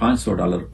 $500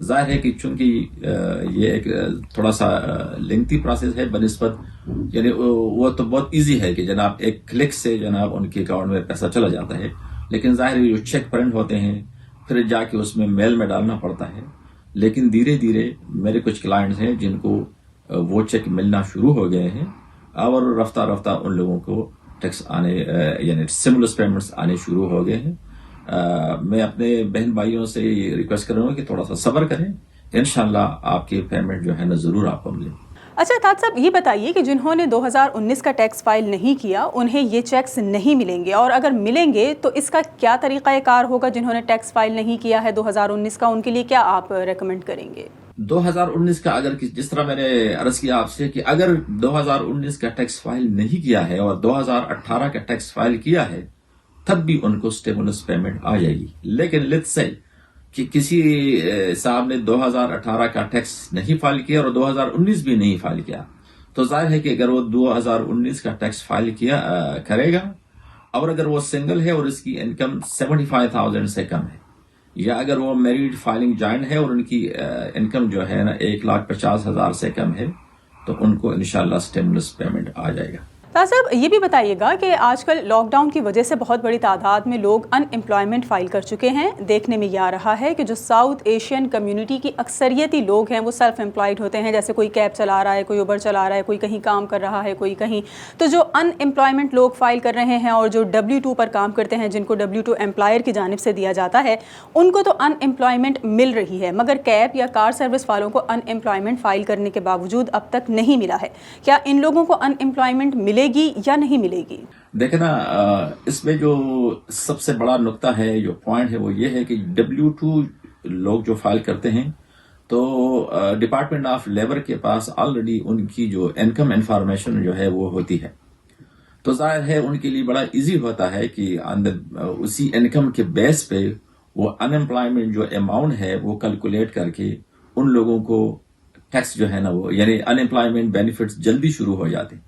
ظاہر ہے کہ چونکہ یہ ایک تھوڑا سا لینتھی پروسیس ہے بنسبت، یعنی وہ تو بہت ایزی ہے کہ جناب ایک کلک سے جناب ان کے اکاؤنٹ میں پیسہ چلا جاتا ہے، لیکن ظاہر ہے جو چیک پرنٹ ہوتے ہیں پھر جا کے اس میں میل میں ڈالنا پڑتا ہے. لیکن دھیرے دھیرے میرے کچھ کلائنٹس ہیں جن کو وہ چیک ملنا شروع ہو گئے ہیں اور رفتہ رفتہ ان لوگوں کو ٹیکس آنے یعنی اسٹیمولس پیمنٹس آنے شروع ہو گئے ہیں. میں اپنے بہن بھائیوں سے یہ ریکویسٹ کروں گا کہ تھوڑا سا صبر کریں، انشاءاللہ آپ کی پیمنٹ جو ہے نا ضرور آپ کو ملے. اچھا تاج صاحب، یہ بتائیے کہ جنہوں نے 2019 کا ٹیکس فائل نہیں کیا انہیں یہ چیکس نہیں ملیں گے، اور اگر ملیں گے تو اس کا کیا طریقہ کار ہوگا؟ جنہوں نے ٹیکس فائل نہیں کیا ہے 2019 کا، ان کے لیے کیا آپ ریکمینڈ کریں گے؟ 2019 کا اگر جس طرح میں نے عرض کیا آپ سے کہ اگر 2019 کا ٹیکس فائل نہیں کیا ہے اور 2018 کا ٹیکس فائل کیا ہے تب بھی ان کو اسٹیمولس پیمنٹ آ جائے گی. لیکن لیٹس سے کہ کسی صاحب نے 2018 کا ٹیکس نہیں فائل کیا اور 2019 بھی نہیں فائل کیا، تو ظاہر ہے کہ اگر وہ 2019 کا ٹیکس فائل کیا کرے گا اور اگر وہ سنگل ہے اور اس کی انکم 75,000 سے کم ہے، یا اگر وہ میریڈ فائلنگ جوائنٹ ہے اور ان کی انکم جو ہے نا 1,50,000 سے کم ہے، تو ان کو انشاءاللہ اسٹیمولس پیمنٹ آ جائے گا. تاج صاحب یہ بھی بتائیے گا کہ آج کل لاک ڈاؤن کی وجہ سے بہت بڑی تعداد میں لوگ ان امپلائمنٹ فائل کر چکے ہیں. دیکھنے میں یہ آ رہا ہے کہ جو ساؤتھ ایشین کمیونٹی کی اکثریتی لوگ ہیں وہ سیلف امپلائڈ ہوتے ہیں، جیسے کوئی کیب چلا رہا ہے، کوئی اوبر چلا رہا ہے، کوئی کہیں کام کر رہا ہے، کوئی کہیں. تو جو ان امپلائمنٹ لوگ فائل کر رہے ہیں اور جو W2 پر کام کرتے ہیں، جن کو W2 امپلائر کی جانب سے دیا جاتا ہے، ان کو تو ان امپلائمنٹ مل رہی ہے، مگر کیب یا کار سروس والوں کو ان امپلائمنٹ فائل کرنے کے باوجود اب تک نہیں ملا ہے. کیا ان لوگوں کو ان امپلائمنٹ ملے گی یا نہیں ملے گی؟ دیکھیں نا، اس میں جو سب سے بڑا نقطہ ہے، جو پوائنٹ ہے، وہ یہ ہے کہ W2 لوگ جو فائل کرتے ہیں تو ڈپارٹمنٹ آف لیبر کے پاس آلریڈی ان کی جو انکم انفارمیشن جو ہے وہ ہوتی ہے، تو ظاہر ہے ان کے لیے بڑا ایزی ہوتا ہے کہ اسی انکم کے بیس پہ وہ ان امپلائمنٹ جو اماؤنٹ ہے وہ کیلکولیٹ کر کے ان لوگوں کو ٹیکس جو ہے نا وہ یعنی ان امپلائمنٹ بینیفٹس جلدی شروع ہو جاتے ہیں.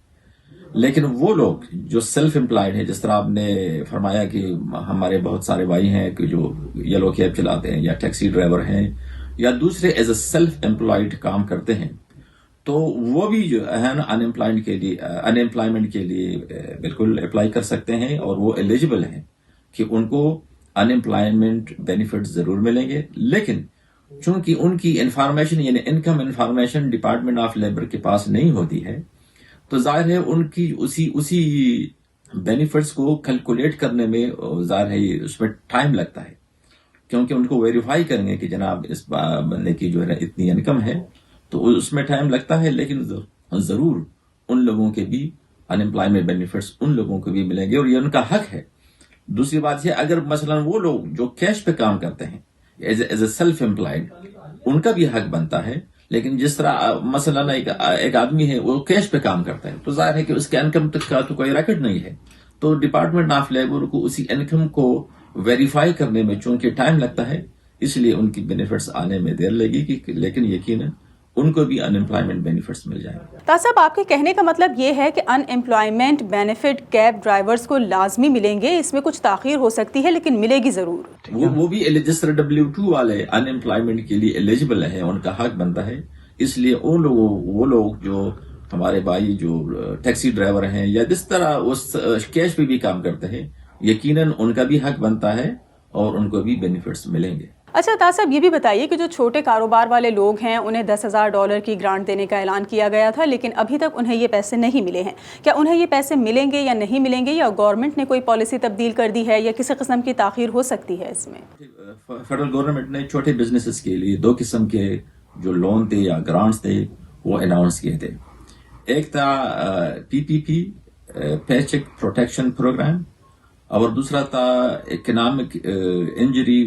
لیکن وہ لوگ جو سیلف امپلائڈ ہیں، جس طرح آپ نے فرمایا کہ ہمارے بہت سارے بھائی ہیں کہ جو یلو کیب چلاتے ہیں یا ٹیکسی ڈرائیور ہیں یا دوسرے ایز اے سیلف امپلائڈ کام کرتے ہیں، تو وہ بھی جو ہے نا ان امپلائمنٹ کے لیے بالکل اپلائی کر سکتے ہیں اور وہ ایلیجبل ہیں کہ ان کو ان امپلائمنٹ بینیفٹ ضرور ملیں گے. لیکن چونکہ ان کی انفارمیشن یعنی income information department of labour کے پاس نہیں ہوتی ہے، تو ظاہر ہے ان کی اسی بینیفٹس کو کیلکولیٹ کرنے میں ظاہر ہے اس میں ٹائم لگتا ہے، کیونکہ ان کو ویریفائی کریں گے کہ جناب اس بندے کی جو ہے اتنی انکم ہے، تو اس میں ٹائم لگتا ہے. لیکن ضرور ان لوگوں کے بھی ان امپلائمنٹ بینیفٹس ان لوگوں کو بھی ملیں گے اور یہ ان کا حق ہے. دوسری بات یہ، اگر مثلا وہ لوگ جو کیش پہ کام کرتے ہیں ایز اے سیلف امپلائڈ، ان کا بھی حق بنتا ہے. لیکن جس طرح مثلا ایک آدمی ہے وہ کیش پہ کام کرتا ہے، تو ظاہر ہے کہ اس کے انکم تک کا تو کوئی ریکارڈ نہیں ہے، تو ڈپارٹمنٹ آف لیبر کو اسی انکم کو ویریفائی کرنے میں چونکہ ٹائم لگتا ہے، اس لیے ان کی بینیفٹس آنے میں دیر لگے گی، لیکن یقیناً ان کو بھی ان امپلائمنٹ بینیفٹس مل جائیں گے. تاج صاحب آپ کے کہنے کا مطلب یہ ہے کہ ان امپلائمنٹ بینیفٹ کیب ڈرائیورز کو لازمی ملیں گے، اس میں کچھ تاخیر ہو سکتی ہے لیکن ملے گی ضرور. وہ بھی جس طرح W2 والے ان امپلائمنٹ کے لیے ایلیجبل ہیں، ان کا حق بنتا ہے. اس لیے وہ لوگ جو ہمارے بھائی جو ٹیکسی ڈرائیور ہیں یا جس طرح اس کیش پہ بھی کام کرتے ہیں، یقیناً ان کا بھی حق بنتا ہے اور ان کو بھی بینیفٹس ملیں گے. اچھا تاج صاحب یہ بھی بتائیے کہ جو چھوٹے کاروبار والے لوگ ہیں انہیں $10,000 کی گرانٹ دینے کا اعلان کیا گیا تھا، لیکن ابھی تک انہیں یہ پیسے نہیں ملے ہیں. کیا انہیں یہ پیسے ملیں گے یا نہیں ملیں گے، یا گورنمنٹ نے کوئی پالیسی تبدیل کر دی ہے، یا کسی قسم کی تاخیر ہو سکتی ہے اس میں؟ فیڈرل گورنمنٹ نے چھوٹے بزنسز کے لیے 2 قسم کے جو لون تھے یا گرانٹس تھے وہ اناؤنس کیے تھے. ایک تھا PPP پے چیک پروٹیکشن پروگرام، اور دوسرا تھا اکنامک انجری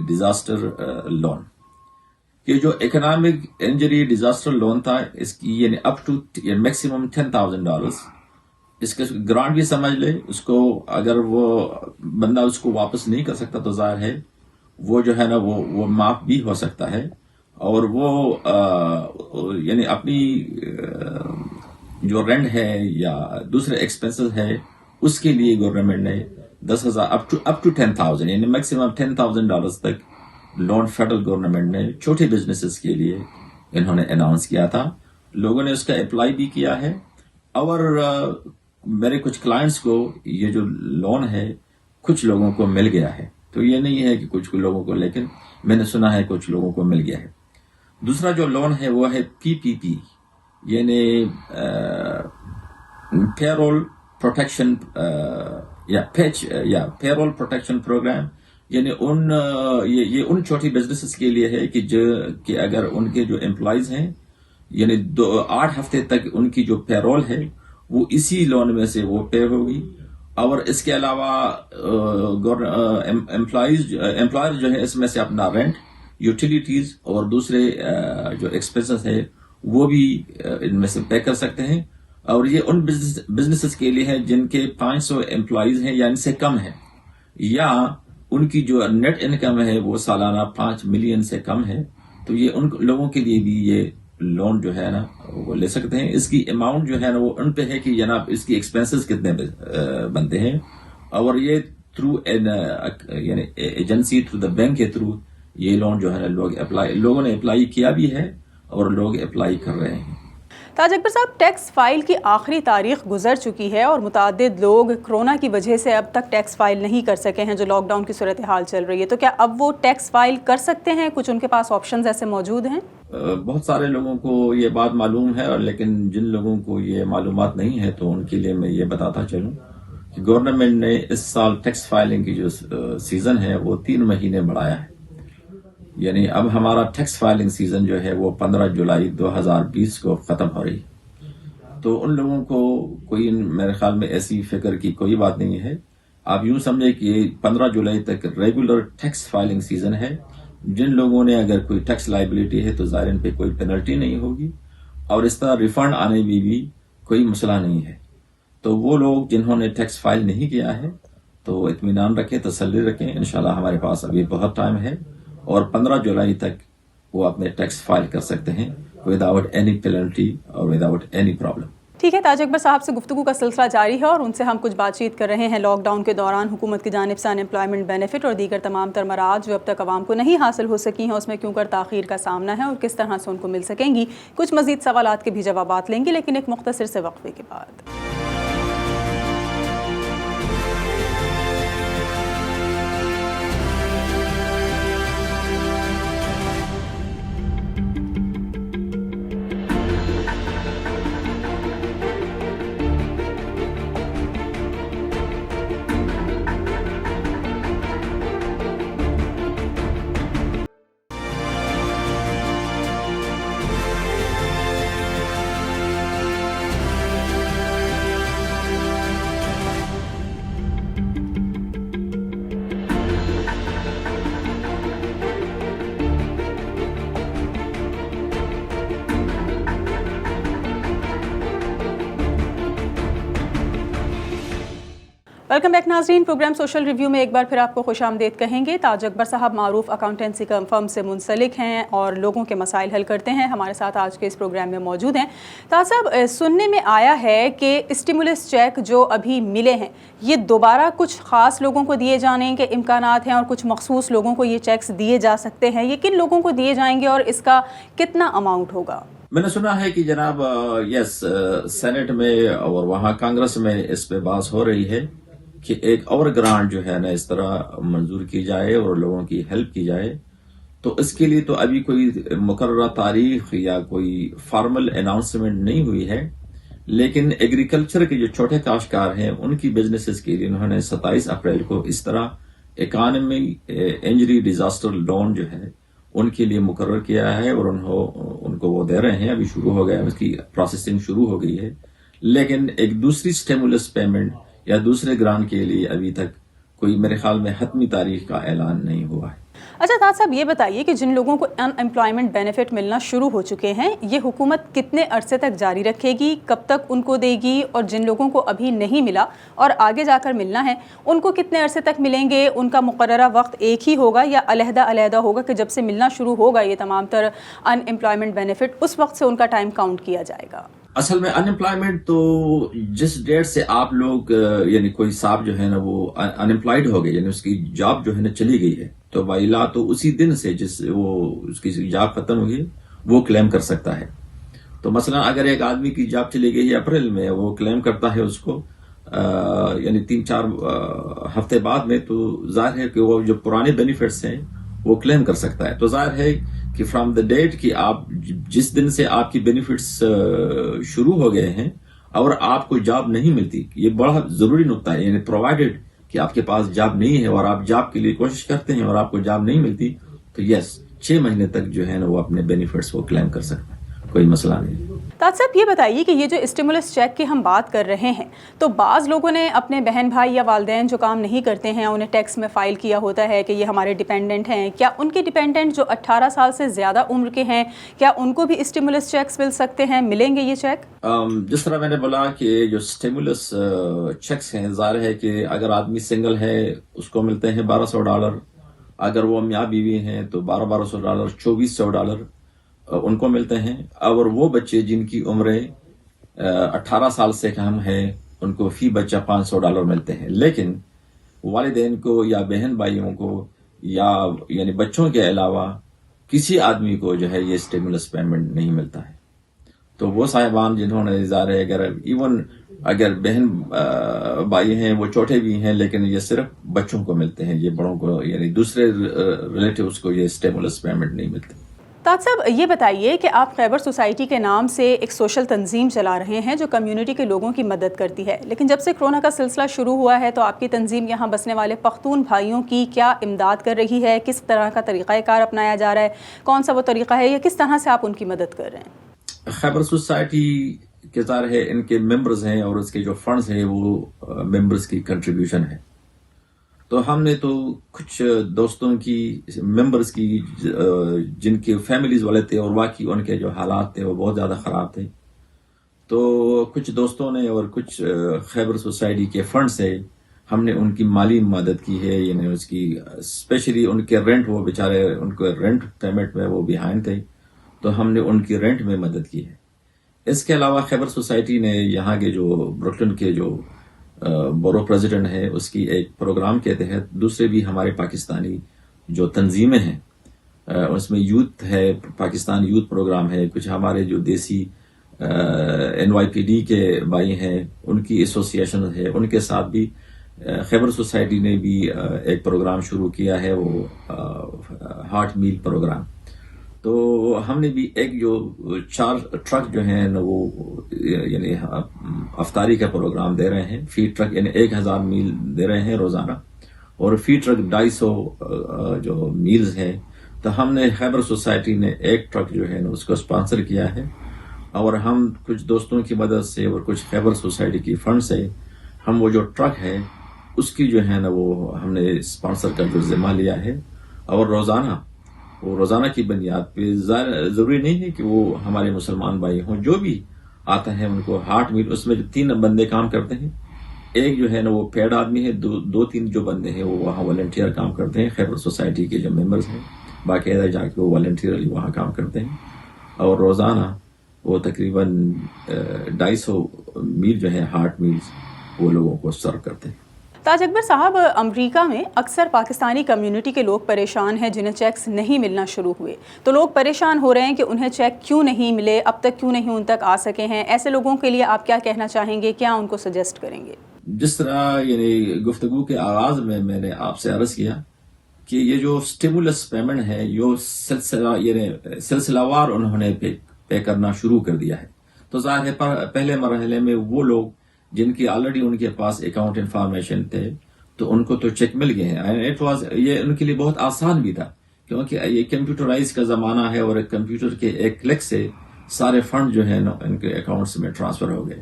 ڈیزاسٹر لون. یہ جو اکنامک انجری ڈیزاسٹر لون تھا، اس کی یعنی اپ ٹو میکسیمم $10,000 اس کا گرانٹ بھی سمجھ لے. اس کو اگر وہ بندہ اس کو واپس نہیں کر سکتا تو ظاہر ہے وہ جو ہے نا وہ معاف بھی ہو سکتا ہے، اور وہ یعنی اپنی جو رینٹ ہے یا دوسرے ایکسپینسز ہے اس کے لیے گورنمنٹ نے 10,000 اپ ٹو 10,000 یعنی میکسیمم $10,000 تک لون فیڈرل گورنمنٹ نے چھوٹے بزنسز کے لیے انہوں نے اناؤنس کیا تھا. لوگوں نے اس کا اپلائی بھی کیا ہے اور میرے کچھ کلائنٹس کو یہ جو لون ہے کچھ لوگوں کو مل گیا ہے. تو یہ نہیں ہے کہ کچھ لوگوں کو، لیکن میں نے سنا ہے کچھ لوگوں کو مل گیا ہے. دوسرا جو لون ہے وہ ہے PPP، یعنی پیرول پروٹیکشن یا پیرول پروٹیکشن پروگرام. یعنی یہ ان چھوٹی بزنسز کے لیے ہے کہ اگر ان کے جو امپلائیز ہیں یعنی 8 ہفتے تک ان کی جو پیرول ہے وہ اسی لون میں سے وہ پے ہوگی. اور اس کے علاوہ امپلائر جو ہے اس میں سے اپنا رینٹ، یوٹیلیٹیز اور دوسرے جو ایکسپینسز ہے وہ بھی ان میں سے پے کر سکتے ہیں. اور یہ ان بزنسز کے لیے ہے جن کے 500 امپلائیز ہیں یا ان سے کم ہے، یا ان کی جو نیٹ انکم ہے وہ سالانہ 5 ملین سے کم ہے. تو یہ ان لوگوں کے لیے بھی یہ لون جو ہے نا وہ لے سکتے ہیں. اس کی اماؤنٹ جو ہے نا وہ ان پہ ہے کہ جناب اس کی ایکسپینسز کتنے بنتے ہیں. اور یہ تھرو یعنی ایجنسی تھرو دا بینک کے تھرو یہ لون جو ہے نا لوگوں نے اپلائی کیا بھی ہے اور لوگ اپلائی کر رہے ہیں. تاج اکبر صاحب، ٹیکس فائل کی آخری تاریخ گزر چکی ہے اور متعدد لوگ کرونا کی وجہ سے اب تک ٹیکس فائل نہیں کر سکے ہیں جو لاک ڈاؤن کی صورتحال چل رہی ہے. تو کیا اب وہ ٹیکس فائل کر سکتے ہیں؟ کچھ ان کے پاس آپشنز ایسے موجود ہیں؟ بہت سارے لوگوں کو یہ بات معلوم ہے، اور لیکن جن لوگوں کو یہ معلومات نہیں ہے تو ان کے لیے میں یہ بتاتا چلوں کہ گورنمنٹ نے اس سال ٹیکس فائلنگ کی جو سیزن ہے وہ 3 مہینے بڑھایا ہے. یعنی اب ہمارا ٹیکس فائلنگ سیزن جو ہے وہ 15 جولائی 2020 کو ختم ہو رہی. تو ان لوگوں کو کوئی میرے خیال میں ایسی فکر کی کوئی بات نہیں ہے. آپ یوں سمجھے کہ 15 جولائی تک ریگولر ٹیکس فائلنگ سیزن ہے. جن لوگوں نے اگر کوئی ٹیکس لائبلٹی ہے تو ظاہر ان پہ کوئی پینلٹی نہیں ہوگی، اور اس طرح ریفنڈ آنے میں بھی کوئی مسئلہ نہیں ہے. تو وہ لوگ جنہوں نے ٹیکس فائل نہیں کیا ہے تو اطمینان رکھیں، تسلی رکھیں. انشاءاللہ ہمارے پاس ابھی بہت ٹائم ہے اور 15 جولائی تک وہ اپنے ٹیکس فائل کر سکتے ہیں وداؤٹ اینی پینلٹی اور وداؤٹ اینی پرابلم. ٹھیک ہے، تاج اکبر صاحب سے گفتگو کا سلسلہ جاری ہے اور ان سے ہم کچھ بات چیت کر رہے ہیں لاک ڈاؤن کے دوران حکومت کی جانب سے ان امپلائمنٹ بینیفٹ اور دیگر تمام تر مراعات جو اب تک عوام کو نہیں حاصل ہو سکی ہیں اس میں کیوں کر تاخیر کا سامنا ہے اور کس طرح سے ان کو مل سکیں گی. کچھ مزید سوالات کے بھی جوابات لیں گے، لیکن ایک مختصر سے وقفے کے بعد. ویلکم بیک ناظرین، پروگرام سوشل ریویو میں ایک بار پھر آپ کو خوش آمدید کہیں گے. تاج اکبر صاحب معروف اکاؤنٹنسی فرم سے منسلک ہیں اور لوگوں کے مسائل حل کرتے ہیں. ہمارے ساتھ آج کے اس پروگرام میں موجود ہیں. تاج صاحب، سننے میں آیا ہے کہ اسٹیمولس چیک جو ابھی ملے ہیں یہ دوبارہ کچھ خاص لوگوں کو دیے جانے کے امکانات ہیں اور کچھ مخصوص لوگوں کو یہ چیکس دیے جا سکتے ہیں. یہ کن لوگوں کو دیے جائیں گے اور اس کا کتنا اماؤنٹ ہوگا؟ میں نے سنا ہے کہ جناب سینٹ میں اور وہاں کانگریس میں اس پہ بحث ہو رہی ہے کہ ایک اور گرانٹ جو ہے نا اس طرح منظور کی جائے اور لوگوں کی ہیلپ کی جائے. تو اس کے لیے تو ابھی کوئی مقررہ تاریخ یا کوئی فارمل اناؤنسمنٹ نہیں ہوئی ہے، لیکن ایگریکلچر کے جو چھوٹے کاشتکار ہیں ان کی بزنسز کے لیے انہوں نے 27 اپریل کو اس طرح اکانومی انجری ڈیزاسٹر لون جو ہے ان کے لیے مقرر کیا ہے اور ان کو وہ دے رہے ہیں. ابھی شروع ہو گیا، اس کی پروسیسنگ شروع ہو گئی ہے. لیکن ایک دوسری اسٹیمولس پیمنٹ یا دوسرے گرانٹ کے لیے ابھی تک کوئی میرے خیال میں حتمی تاریخ کا اعلان نہیں ہوا ہے. اچھا تاج صاحب، یہ بتائیے کہ جن لوگوں کو ان امپلائمنٹ بینیفٹ ملنا شروع ہو چکے ہیں یہ حکومت کتنے عرصے تک جاری رکھے گی، کب تک ان کو دے گی، اور جن لوگوں کو ابھی نہیں ملا اور آگے جا کر ملنا ہے ان کو کتنے عرصے تک ملیں گے؟ ان کا مقررہ وقت ایک ہی ہوگا یا علیحدہ ہوگا کہ جب سے ملنا شروع ہوگا یہ تمام تر ان امپلائمنٹ بینیفٹ اس وقت سے ان کا ٹائم کاؤنٹ کیا جائے گا؟ اصل میں ان امپلائمنٹ تو جس ڈیٹ سے آپ لوگ یعنی کوئی صاحب جو ہے نا وہ ان امپلائڈ ہو گئے، یعنی اس کی جاب جو ہے نا چلی گئی ہے، تو بالا تو اسی دن سے جس وہ اس کی جاب ختم ہوئی وہ کلیم کر سکتا ہے. تو مثلا اگر ایک آدمی کی جاب چلی گئی ہے اپریل میں، وہ کلیم کرتا ہے اس کو یعنی 3-4 ہفتے بعد میں، تو ظاہر ہے کہ وہ جو پرانے بینیفٹس ہیں وہ کلیم کر سکتا ہے. تو ظاہر ہے کہ فرام دا ڈیٹ کہ آپ جس دن سے آپ کی بینیفٹس شروع ہو گئے ہیں اور آپ کو جاب نہیں ملتی، یہ بڑا ضروری نقطہ ہے، یعنی پرووائڈیڈ کہ آپ کے پاس جاب نہیں ہے اور آپ جاب کے لیے کوشش کرتے ہیں اور آپ کو جاب نہیں ملتی، تو یس 6 مہینے تک جو ہے نا وہ اپنے بینیفٹس کو کلیم کر سکتا ہے، کوئی مسئلہ نہیں. تاج صاحب یہ بتائیے کہ یہ جو اسٹیمولس چیک کی ہم بات کر رہے ہیں، تو بعض لوگوں نے اپنے بہن بھائی یا والدین جو کام نہیں کرتے ہیں انہیں ٹیکس میں فائل کیا ہوتا ہے کہ یہ ہمارے ڈیپینڈنٹ ہیں. کیا ان کے ڈیپینڈنٹ جو 18 سال سے زیادہ عمر کے ہیں، کیا ان کو بھی اسٹیمولس چیکس مل سکتے ہیں؟ ملیں گے یہ چیک؟ جس طرح میں نے بولا کہ جو اسٹیمولس چیکس ہیں، ظاہر ہے کہ اگر آدمی سنگل ہے اس کو ملتے ہیں $1200، اگر وہ میاں بیوی ہیں تو $1200، $2400 ان کو ملتے ہیں. اور وہ بچے جن کی عمریں 18 سال سے کم ہے ان کو فی بچہ $500 ملتے ہیں. لیکن والدین کو یا بہن بھائیوں کو یا یعنی بچوں کے علاوہ کسی آدمی کو جو ہے یہ اسٹیمولس پیمنٹ نہیں ملتا ہے. تو وہ صاحبان جنہوں نے ظاہر ہے اگر بہن بھائی ہیں وہ چھوٹے بھی ہیں لیکن یہ صرف بچوں کو ملتے ہیں، یہ بڑوں کو یعنی دوسرے ریلیٹیوز کو یہ اسٹیمولس پیمنٹ نہیں ملتے. تاج صاحب یہ بتائیے کہ آپ خیبر سوسائٹی کے نام سے ایک سوشل تنظیم چلا رہے ہیں جو کمیونٹی کے لوگوں کی مدد کرتی ہے، لیکن جب سے کرونا کا سلسلہ شروع ہوا ہے تو آپ کی تنظیم یہاں بسنے والے پختون بھائیوں کی کیا امداد کر رہی ہے؟ کس طرح کا طریقہ کار اپنایا جا رہا ہے؟ کون سا وہ طریقہ ہے یا کس طرح سے آپ ان کی مدد کر رہے ہیں؟ خیبر سوسائٹی کے ظاہر ہے ان کے ممبرز ہیں اور اس کے جو فنڈز ہیں وہ ممبرز کی کنٹریبیوشن ہے. تو ہم نے تو کچھ دوستوں کی ممبرز کی جن کے فیملیز والے تھے اور واقعی ان کے جو حالات تھے وہ بہت زیادہ خراب تھے، تو کچھ دوستوں نے اور کچھ خیبر سوسائٹی کے فنڈ سے ہم نے ان کی مالی مدد کی ہے. یعنی اس کی اسپیشلی ان کے رینٹ، وہ بیچارے ان کو رینٹ پیمنٹ میں وہ بیہائنڈ تھے، تو ہم نے ان کی رینٹ میں مدد کی ہے. اس کے علاوہ خیبر سوسائٹی نے یہاں کے جو بروکلن کے جو بورو پریزیڈنٹ ہے اس کی ایک پروگرام کے تحت دوسرے بھی ہمارے پاکستانی جو تنظیمیں ہیں اس میں یوتھ ہے، پاکستان یوتھ پروگرام ہے، کچھ ہمارے جو دیسی NYPD کے بھائی ہیں ان کی ایسوسیشن ہے، ان کے ساتھ بھی خیبر سوسائٹی نے بھی ایک پروگرام شروع کیا ہے، وہ ہارٹ میل پروگرام. تو ہم نے بھی ایک جو 4 ٹرک جو ہیں وہ یعنی افطاری کا پروگرام دے رہے ہیں. فی ٹرک یعنی 1000 میل دے رہے ہیں روزانہ، اور فی ٹرک 250 جو میلز ہیں. تو ہم نے خیبر سوسائٹی نے ایک ٹرک جو ہے اس کو اسپانسر کیا ہے، اور ہم کچھ دوستوں کی مدد سے اور کچھ خیبر سوسائٹی کی فنڈ سے ہم وہ جو ٹرک ہے اس کی جو ہے نا وہ ہم نے اسپانسر کا جو ذمہ لیا ہے. اور روزانہ کی بنیاد پہ ضروری نہیں ہے کہ وہ ہمارے مسلمان بھائی ہوں، جو بھی آتا ہے ان کو ہارٹ میل، اس میں جو 3 بندے کام کرتے ہیں، ایک جو ہے نا وہ پیڈ آدمی ہے، 2-3 جو بندے ہیں وہ وہاں والنٹیئر کام کرتے ہیں. خیبر سوسائٹی کے جو ممبرز ہیں باقاعدہ جا کے وہ والنٹیئرلی وہاں کام کرتے ہیں، اور روزانہ وہ تقریباً 250 میل جو ہے ہارٹ میلز وہ لوگوں کو سرو کرتے ہیں. تاج اکبر صاحب، امریکہ میں اکثر پاکستانی کمیونٹی کے لوگ پریشان ہیں جنہیں چیکس نہیں ملنا شروع ہوئے. تو لوگ پریشان ہو رہے ہیں کہ انہیں چیک کیوں نہیں ملے، اب تک کیوں نہیں ان تک آ سکے ہیں. ایسے لوگوں کے لیے آپ کیا کہنا چاہیں گے، کیا ان کو سجیسٹ کریں گے؟ جس طرح یعنی گفتگو کے آغاز میں میں نے آپ سے عرض کیا کہ یہ جو اسٹیمولس پیمنٹ ہے یہ سلسلہ وار انہوں نے پے کرنا شروع کر دیا ہے. تو ظاہر ہے پہلے مرحلے میں وہ لوگ جن کی آلریڈی ان کے پاس اکاؤنٹ انفارمیشن تھے تو ان کو تو چیک مل گئے ہیں. یہ ان کے لیے بہت آسان بھی تھا کیونکہ یہ کمپیوٹرائز کا زمانہ ہے، اور ایک کمپیوٹر کے ایک کلک سے سارے فنڈ جو ہے نا ان کے اکاؤنٹس میں ٹرانسفر ہو گئے.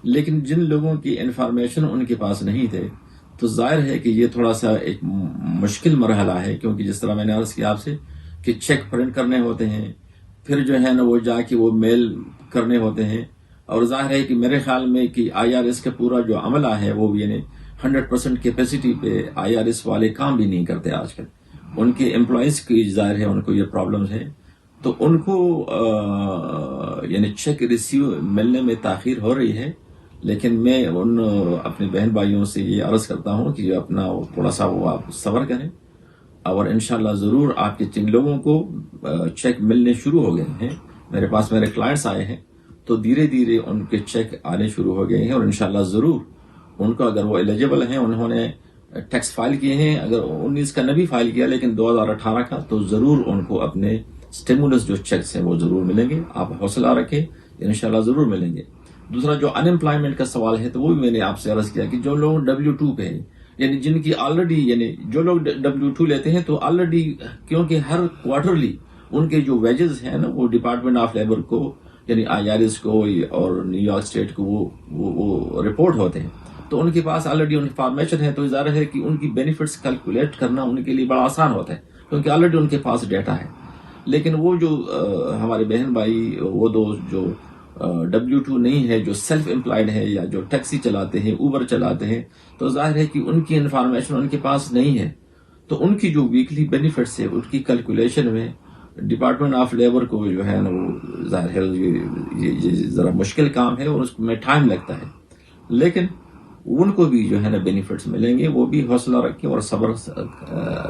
لیکن جن لوگوں کی انفارمیشن ان کے پاس نہیں تھے تو ظاہر ہے کہ یہ تھوڑا سا ایک مشکل مرحلہ ہے، کیونکہ جس طرح میں نے عرض کیا آپ سے کہ چیک پرنٹ کرنے ہوتے ہیں، پھر جو ہے نا وہ جا کے وہ میل کرنے ہوتے ہیں. اور ظاہر ہے کہ میرے خیال میں کہ IRS کا پورا جو عملہ ہے وہ یعنی 100% کیپیسٹی پہ IRS والے کام بھی نہیں کرتے آج کل. ان کے امپلائیز کی ظاہر ہے ان کو یہ پرابلمز ہے، تو ان کو یعنی چیک ریسیو ملنے میں تاخیر ہو رہی ہے. لیکن میں ان اپنے بہن بھائیوں سے یہ عرض کرتا ہوں کہ اپنا تھوڑا سا وہ آپ صبر کریں اور انشاءاللہ ضرور آپ کے جن لوگوں کو چیک ملنے شروع ہو گئے ہیں، میرے پاس میرے کلائنٹس آئے ہیں تو دھیرے دھیرے ان کے چیک آنے شروع ہو گئے ہیں، اور انشاءاللہ ضرور ان کو اگر وہ ایلیجیبل ہیں، انہوں نے ٹیکس فائل کیے ہیں، اگر 19 کا نہ بھی فائل کیا لیکن 2018 کا، تو ضرور ان کو اپنے سٹیمولس جو چیکس ہیں وہ ضرور ملیں گے. آپ حوصلہ رکھیں، انشاءاللہ ضرور ملیں گے. دوسرا جو ان امپلائمنٹ کا سوال ہے تو وہ بھی میں نے آپ سے عرض کیا کہ جو لوگ W2 پہ ہیں، یعنی جن کی آلریڈی، یعنی جو لوگ W2 لیتے ہیں تو آلریڈی، کیونکہ ہر کوارٹرلی ان کے جو ویجز ہیں نا وہ ڈپارٹمنٹ آف لیبر کو، یعنی IRS کو اور نیو یارک اسٹیٹ کو وہ رپورٹ ہوتے ہیں، تو ان کے پاس آلریڈی انفارمیشن ہے، تو ظاہر ہے کہ ان کی بینیفٹس کیلکولیٹ کرنا ان کے لیے بڑا آسان ہوتا ہے کیونکہ آلریڈی ان کے پاس ڈیٹا ہے. لیکن وہ جو ہمارے بہن بھائی، وہ دو جو W2 نہیں ہے، جو سیلف امپلائڈ ہے یا جو ٹیکسی چلاتے ہیں، اوبر چلاتے ہیں، تو ظاہر ہے کہ ان کی انفارمیشن ان کے پاس نہیں ہے، تو ان کی جو ویکلی بینیفٹس ہے ان کی کیلکولیشن میں ڈپارٹمنٹ آف لیبر کو جو ہے نا وہ ظاہر ہے یہ ذرا مشکل کام ہے اور اس میں ٹائم لگتا ہے، لیکن ان کو بھی جو ہے نا بینیفٹس ملیں گے. وہ بھی حوصلہ رکھیں اور صبر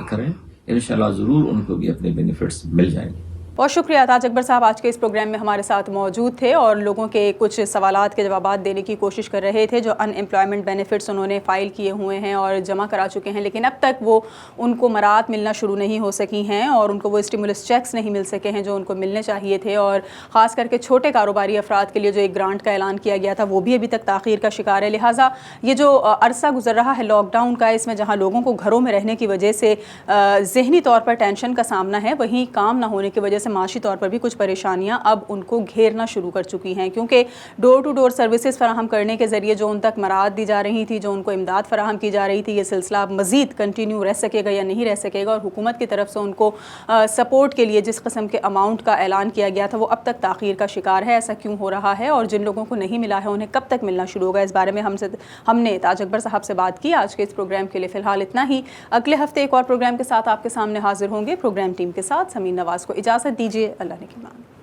کریں، انشاءاللہ ضرور ان کو بھی اپنے بینیفٹس مل جائیں گے. بہت شکریہ تاج اکبر صاحب، آج کے اس پروگرام میں ہمارے ساتھ موجود تھے اور لوگوں کے کچھ سوالات کے جوابات دینے کی کوشش کر رہے تھے. جو ان امپلائمنٹ بینیفٹس انہوں نے فائل کیے ہوئے ہیں اور جمع کرا چکے ہیں لیکن اب تک وہ ان کو مراعات ملنا شروع نہیں ہو سکی ہیں اور ان کو وہ اسٹیمولس چیکس نہیں مل سکے ہیں جو ان کو ملنے چاہیے تھے، اور خاص کر کے چھوٹے کاروباری افراد کے لیے جو ایک گرانٹ کا اعلان کیا گیا تھا وہ بھی ابھی تک تاخیر کا شکار ہے. لہٰذا یہ جو عرصہ گزر رہا ہے لاک ڈاؤن کا، اس میں جہاں لوگوں کو گھروں میں رہنے کی وجہ سے ذہنی طور پر ٹینشن کا سامنا ہے، وہیں کام نہ ہونے کی وجہ سے معاشی طور پر بھی کچھ پریشانیاں اب ان کو گھیرنا شروع کر چکی ہیں، کیونکہ ڈور ٹو ڈور سروسز فراہم کرنے کے ذریعے جو ان تک مراعات دی جا رہی تھی، جو ان کو امداد فراہم کی جا رہی تھی، یہ سلسلہ اب مزید کنٹینیو رہ سکے گا یا نہیں رہ سکے گا، اور حکومت کی طرف سے ان کو سپورٹ کے لیے جس قسم کے اماؤنٹ کا اعلان کیا گیا تھا وہ اب تک تاخیر کا شکار ہے. ایسا کیوں ہو رہا ہے اور جن لوگوں کو نہیں ملا ہے انہیں کب تک ملنا شروع ہوگا، اس بارے میں ہم نے تاج اکبر صاحب سے بات کی. آج کے اس پروگرام کے لیے فی الحال اتنا ہی. اگلے ہفتے ایک اور پروگرام کے ساتھ آپ کے سامنے حاضر ہوں گے. پروگرام ٹیم کے ساتھ سمین نواز کو اجازت دیجیے. اللہ نے کے مان.